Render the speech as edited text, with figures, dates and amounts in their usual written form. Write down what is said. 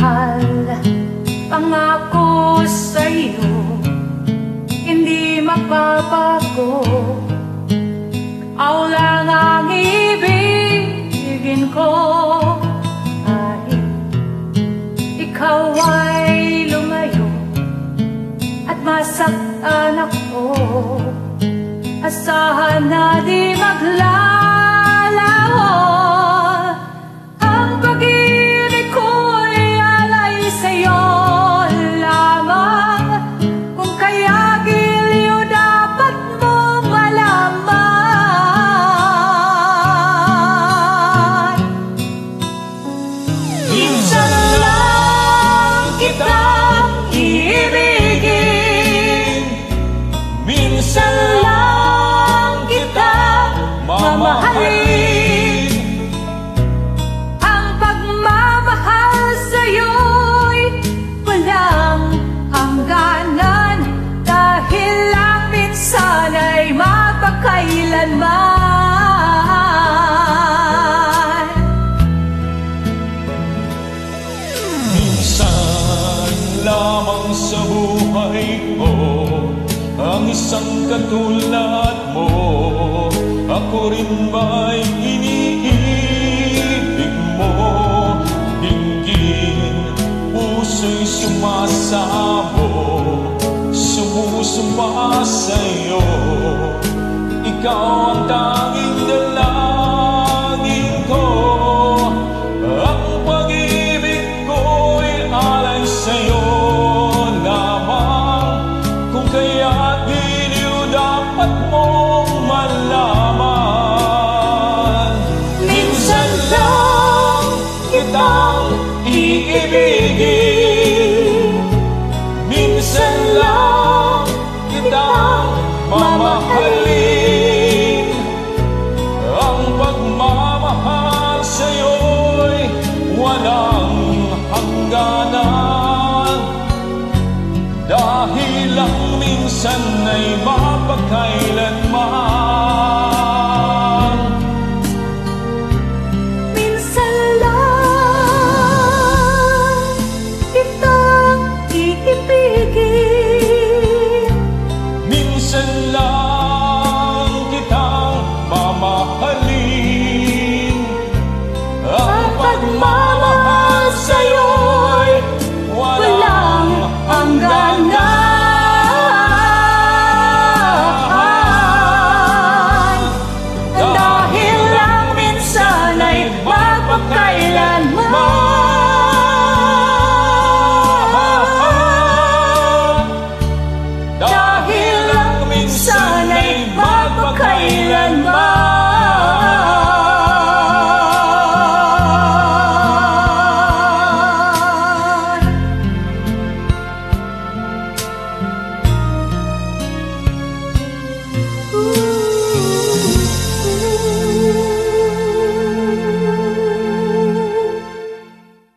mahal, pangako sa'yo, hindi magbabago. Ikaw lang ang ibigin ko, kahit ikaw ay lumayo at masaktan ako. Asahan na di maglalaho, ang pag-ibig ko'y alay sa'yo lamang. Kung kaya giliw dapat mong malaman. Minsan lang kitang iibigin, minsan lang mamahalin. Ang pagmamahal sa'yo'y walang hangganan, dahil lang minsan ay mapakailanman. Minsan lamang sa buhay ko ang isang katulad mo. Ako rin ba'y iniibig mo? Dinggin, puso'y sumasabog, sumusumpa sa'yo. Ikaw ang tanging dalangin ko. Ang pag-ibig ko'y alay sa'yo lamang. Kung kaya't giliw dapat mong malaman. Minsan lang kitang iibigin, minsan lang kitang mamahalin. Ang pagmamahal sa'yo'y walang hangganan, dahil lang minsan ay mapakailanman. Minsan lang kitang iibigin, minsan lang